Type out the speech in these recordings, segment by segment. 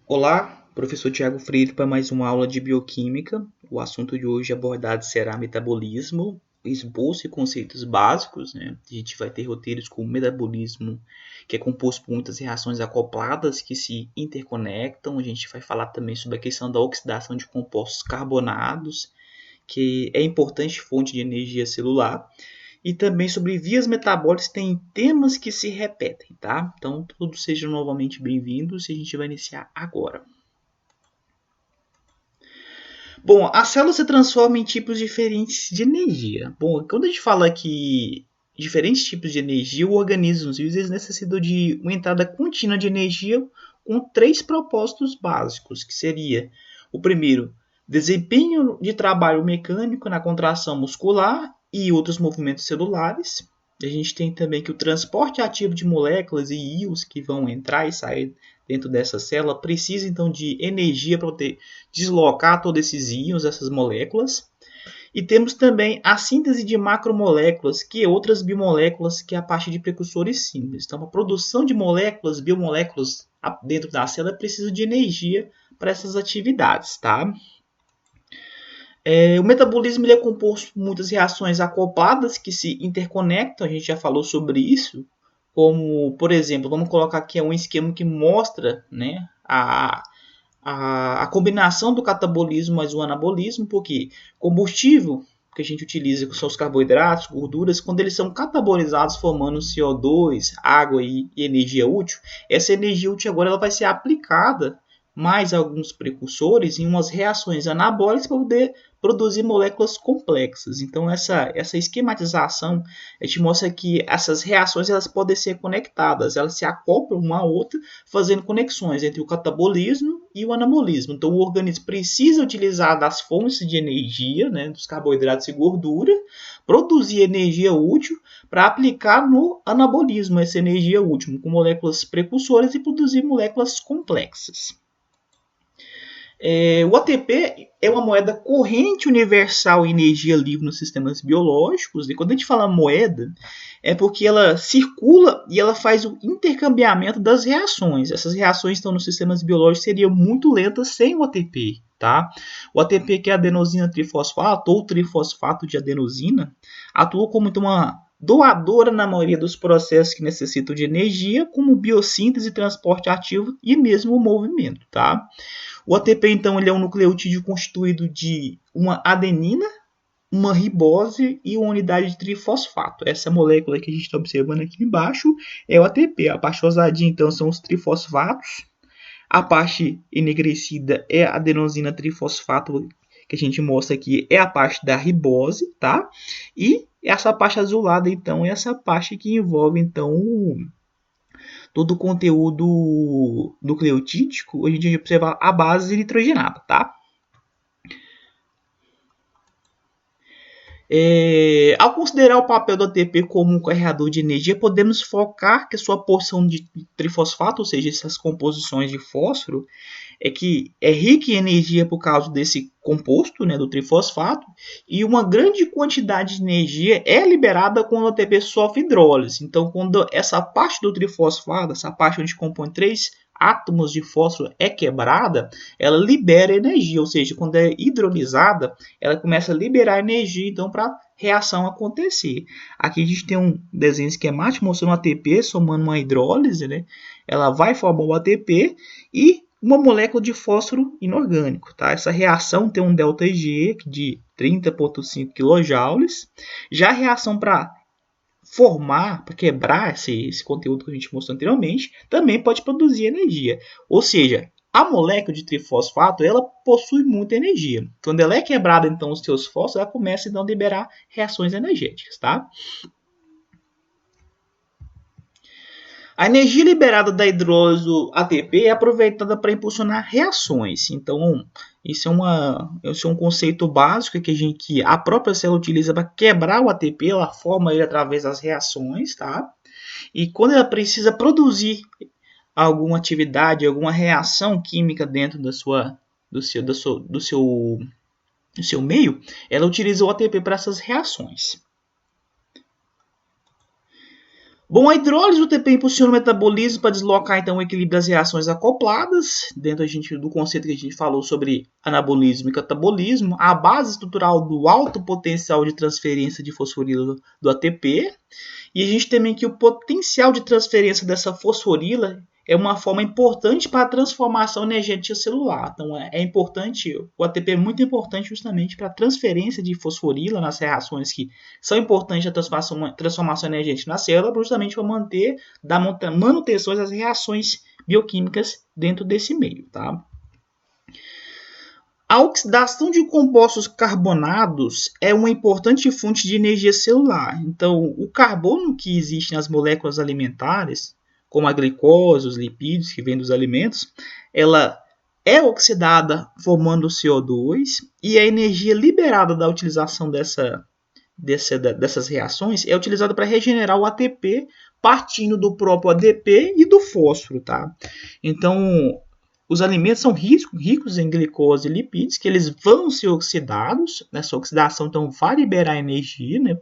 Olá, professor Tiago Freire para mais uma aula de bioquímica. O assunto de hoje abordado será metabolismo, esboço e conceitos básicos, né? A gente vai ter roteiros com metabolismo, que é composto por muitas reações acopladas que se interconectam. A gente vai falar também sobre a questão da oxidação de compostos carbonados, que é importante fonte de energia celular. E também sobre vias metabólicas, tem temas que se repetem, tá? Então, todos sejam novamente bem-vindos e a gente vai iniciar agora. Bom, a célula se transforma em tipos diferentes de energia. Bom, quando a gente fala que diferentes tipos de energia, o organismo eles necessitam de uma entrada contínua de energia com três propósitos básicos, que seria o primeiro, desempenho de trabalho mecânico na contração muscular e outros movimentos celulares. A gente tem também que o transporte ativo de moléculas e íons que vão entrar e sair dentro dessa célula precisa então de energia para poder deslocar todos esses íons, essas moléculas. E temos também a síntese de macromoléculas, que é outras biomoléculas, que é a parte de precursores simples. Então, a produção de moléculas, biomoléculas dentro da célula precisa de energia para essas atividades, tá? O metabolismo ele é composto por muitas reações acopladas que se interconectam, a gente já falou sobre isso, como, por exemplo, vamos colocar aqui um esquema que mostra, né, a combinação do catabolismo mais o anabolismo, porque combustível que a gente utiliza, que são os carboidratos, gorduras, quando eles são catabolizados formando CO2, água e energia útil, essa energia útil agora ela vai ser aplicada mais alguns precursores em umas reações anabólicas para poder produzir moléculas complexas. Então essa esquematização te mostra que essas reações elas podem ser conectadas, elas se acoplam uma a outra, fazendo conexões entre o catabolismo e o anabolismo. Então o organismo precisa utilizar das fontes de energia, né, dos carboidratos e gordura, produzir energia útil para aplicar no anabolismo essa energia útil com moléculas precursoras e produzir moléculas complexas. O ATP é uma moeda corrente universal em energia livre nos sistemas biológicos. E quando a gente fala moeda, é porque ela circula e ela faz o intercambiamento das reações. Essas reações estão nos sistemas biológicos seriam muito lentas sem o ATP. Tá? O ATP, que é adenosina trifosfato ou trifosfato de adenosina, atua como uma doadora na maioria dos processos que necessitam de energia, como biossíntese, transporte ativo e mesmo o movimento. Tá? O ATP, então, ele é um nucleotídeo constituído de uma adenina, uma ribose e uma unidade de trifosfato. Essa molécula que a gente está observando aqui embaixo é o ATP. A parte rosadinha, então, são os trifosfatos. A parte enegrecida é a adenosina trifosfato, que a gente mostra aqui, é a parte da ribose, tá? E essa parte azulada, então, é essa parte que envolve, então, todo o conteúdo nucleotídico, a gente vai observar a base nitrogenada, tá? Ao considerar o papel do ATP como um carregador de energia, podemos focar que a sua porção de trifosfato, ou seja, essas composições de fósforo, que é rica em energia por causa desse composto, né, do trifosfato, e uma grande quantidade de energia é liberada quando o ATP sofre hidrólise. Então, quando essa parte do trifosfato, essa parte onde compõe três átomos de fósforo é quebrada, ela libera energia, ou seja, quando é hidrolisada, ela começa a liberar energia, então, para a reação acontecer. Aqui a gente tem um desenho esquemático mostrando o ATP somando uma hidrólise, né? Ela vai formar o ATP e uma molécula de fósforo inorgânico. Tá? Essa reação tem um ΔG de 30,5 kJ. Já a reação para formar, para quebrar esse conteúdo que a gente mostrou anteriormente, também pode produzir energia. Ou seja, a molécula de trifosfato ela possui muita energia. Quando ela é quebrada, então, os seus fósforos, ela começa então, a liberar reações energéticas. Tá? A energia liberada da hidrólise do ATP é aproveitada para impulsionar reações. Então, esse é um conceito básico que a própria célula utiliza para quebrar o ATP, ela forma ele através das reações, tá? E quando ela precisa produzir alguma atividade, alguma reação química dentro do seu meio, ela utiliza o ATP para essas reações. Bom, a hidrólise do ATP impulsiona o metabolismo para deslocar então o equilíbrio das reações acopladas, dentro do conceito que a gente falou sobre anabolismo e catabolismo, a base estrutural do alto potencial de transferência de fosforila do ATP, e a gente também que o potencial de transferência dessa fosforila é uma forma importante para a transformação energética celular. Então é importante, o ATP é muito importante justamente para a transferência de fosforila nas reações que são importantes na transformação energética na célula, justamente para manter, dar manutenção das reações bioquímicas dentro desse meio. Tá? A oxidação de compostos carbonados é uma importante fonte de energia celular. Então, o carbono que existe nas moléculas alimentares, como a glicose, os lipídios que vêm dos alimentos, ela é oxidada formando CO2 e a energia liberada da utilização dessas reações é utilizada para regenerar o ATP partindo do próprio ADP e do fósforo. Tá? Então, os alimentos são ricos em glicose e lipídios, que eles vão ser oxidados, nessa oxidação então vai liberar energia, né?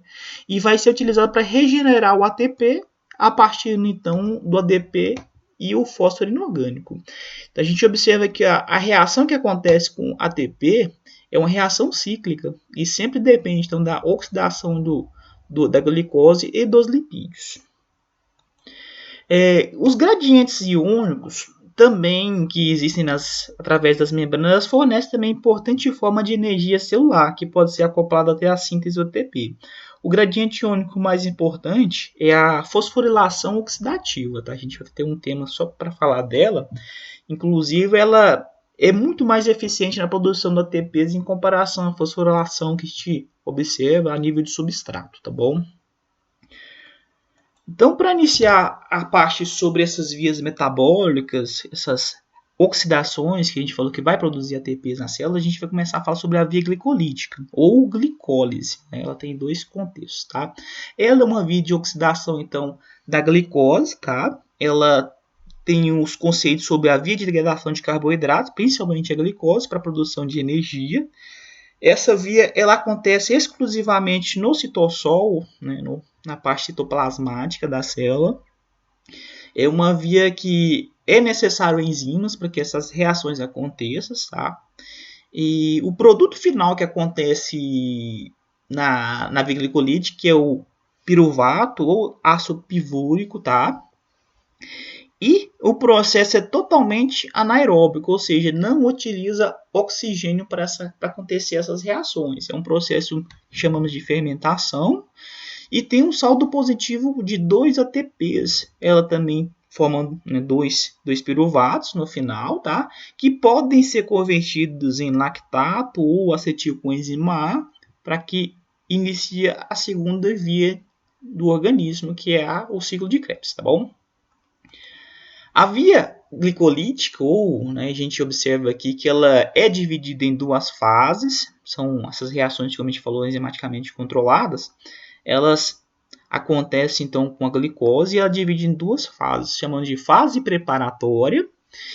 E vai ser utilizado para regenerar o ATP a partir então do ADP e o fósforo inorgânico. Então, a gente observa que a reação que acontece com ATP é uma reação cíclica e sempre depende então da oxidação da glicose e dos lipídios. Os gradientes iônicos também que existem através das membranas fornecem também importante forma de energia celular que pode ser acoplada até a síntese do ATP. O gradiente iônico mais importante é a fosforilação oxidativa. Tá? A gente vai ter um tema só para falar dela. Inclusive, ela é muito mais eficiente na produção do ATP em comparação à fosforilação que a gente observa a nível de substrato. Tá bom? Então, para iniciar a parte sobre essas vias metabólicas, essas oxidações que a gente falou que vai produzir ATPs na célula, a gente vai começar a falar sobre a via glicolítica, ou glicólise. Né? Ela tem dois contextos. Tá? Ela é uma via de oxidação, então, da glicose. Tá? Ela tem os conceitos sobre a via de degradação de carboidratos, principalmente a glicose, para a produção de energia. Essa via ela acontece exclusivamente no citossol, né, na parte citoplasmática da célula. É uma via que é necessário enzimas para que essas reações aconteçam. Tá? E o produto final que acontece na via glicolítica que é o piruvato ou ácido pivúrico. Tá? E o processo é totalmente anaeróbico, ou seja, não utiliza oxigênio para acontecer essas reações. É um processo que chamamos de fermentação e tem um saldo positivo de 2 ATPs. Ela também forma, né, dois piruvatos no final, tá? Que podem ser convertidos em lactato ou acetilcoenzima A para que inicie a segunda via do organismo, que é o ciclo de Krebs, tá bom? A via glicolítica, né, a gente observa aqui que ela é dividida em duas fases, são essas reações, como a gente falou, enzimaticamente controladas, elas acontecem então com a glicose e ela divide em duas fases, chamando de fase preparatória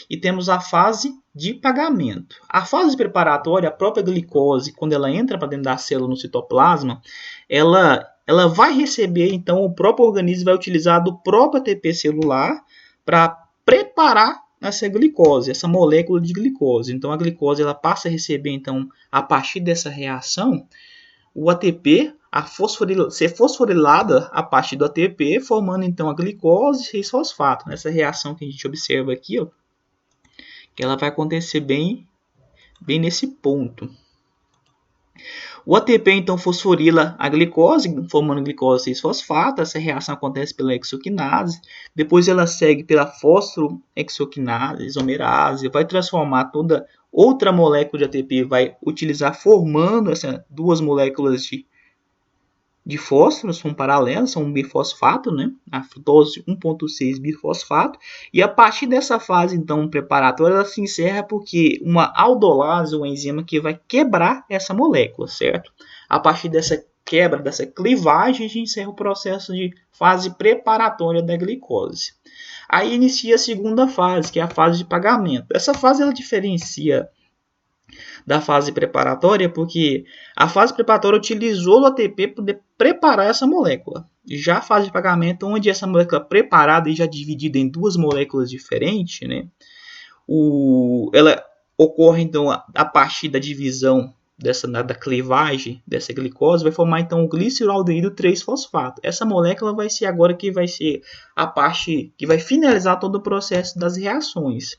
e temos a fase de pagamento. A fase preparatória, a própria glicose, quando ela entra para dentro da célula no citoplasma, ela vai receber, então o próprio organismo vai utilizar do próprio ATP celular para preparar essa glicose, essa molécula de glicose. Então a glicose ela passa a receber, então, a partir dessa reação, o ATP ser fosforilada a partir do ATP, formando então a glicose e 6-fosfato. Nessa reação que a gente observa aqui, ó, que ela vai acontecer bem nesse ponto. O ATP então fosforila a glicose, formando glicose 6-fosfato. Essa reação acontece pela exoquinase. Depois ela segue pela fosforoexoquinase, isomerase, vai transformar toda outra molécula de ATP, vai utilizar formando essas duas moléculas de fósforo, são paralelas, são um bifosfato, né? A frutose 1,6 bifosfato. E a partir dessa fase, então, preparatória, ela se encerra porque uma aldolase, uma enzima que vai quebrar essa molécula, certo? A partir dessa quebra, dessa clivagem, a gente encerra o processo de fase preparatória da glicose. Aí inicia a segunda fase, que é a fase de pagamento. Essa fase ela diferencia da fase preparatória, porque a fase preparatória utilizou o ATP para poder preparar essa molécula. Já a fase de pagamento, onde essa molécula preparada e já dividida em duas moléculas diferentes, né, ela ocorre então a partir da divisão da clivagem dessa glicose, vai formar então o gliceraldeído 3-fosfato. Essa molécula vai ser agora que vai ser a parte que vai finalizar todo o processo das reações.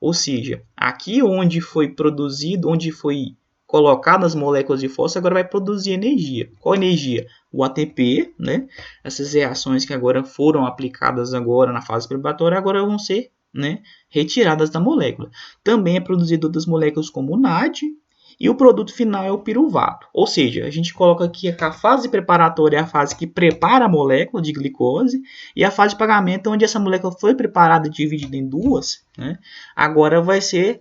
Ou seja, aqui onde foi produzido, onde foi colocado as moléculas de fósforo, agora vai produzir energia. Qual energia? O ATP, né? Essas reações que agora foram aplicadas agora na fase preparatória, agora vão ser, né, retiradas da molécula. Também é produzido outras moléculas como o NAD, e o produto final é o piruvato. Ou seja, a gente coloca aqui que a fase preparatória é a fase que prepara a molécula de glicose, e a fase de pagamento, onde essa molécula foi preparada e dividida em duas, né, agora vai ser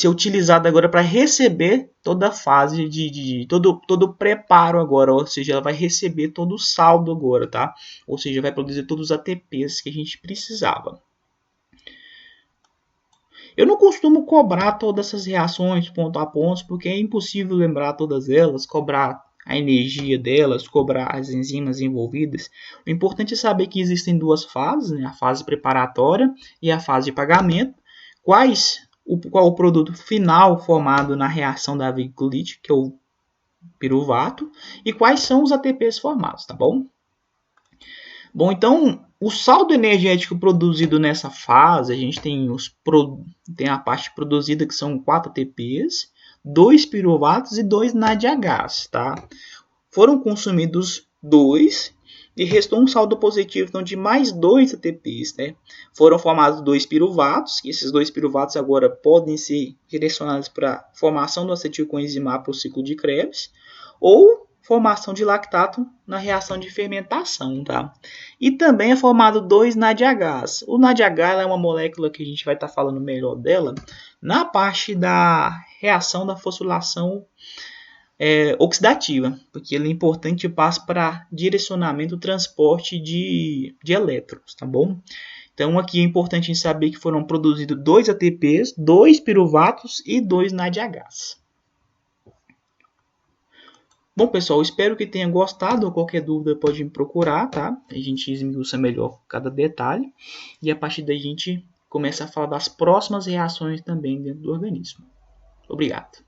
utilizada agora para receber toda a fase todo o preparo agora, ou seja, ela vai receber todo o saldo agora, tá? Ou seja, vai produzir todos os ATPs que a gente precisava. Eu não costumo cobrar todas essas reações ponto a ponto, porque é impossível lembrar todas elas, cobrar a energia delas, cobrar as enzimas envolvidas. O importante é saber que existem duas fases, né? A fase preparatória e a fase de pagamento. Qual o produto final formado na reação da glicose, que é o piruvato, e quais são os ATPs formados, tá bom? Bom, então, o saldo energético produzido nessa fase, a gente tem a parte produzida que são 4 ATPs, 2 piruvatos e 2 NADHs, tá? Foram consumidos 2 e restou um saldo positivo então, de mais 2 ATPs, né? Foram formados 2 piruvatos, e esses 2 piruvatos agora podem ser direcionados para a formação do acetilcoenzimar para o ciclo de Krebs, ou formação de lactato na reação de fermentação, tá? E também é formado 2 NADHs. O NADH é uma molécula que a gente vai estar falando melhor dela na parte da reação da fosforilação oxidativa, porque ele é importante para direcionamento e transporte de elétrons, tá bom? Então aqui é importante a gente saber que foram produzidos 2 ATPs, 2 piruvatos e 2 NADHs. Bom, pessoal, espero que tenha gostado. Qualquer dúvida pode me procurar, tá? A gente esmiuça melhor cada detalhe. E a partir daí a gente começa a falar das próximas reações também dentro do organismo. Obrigado.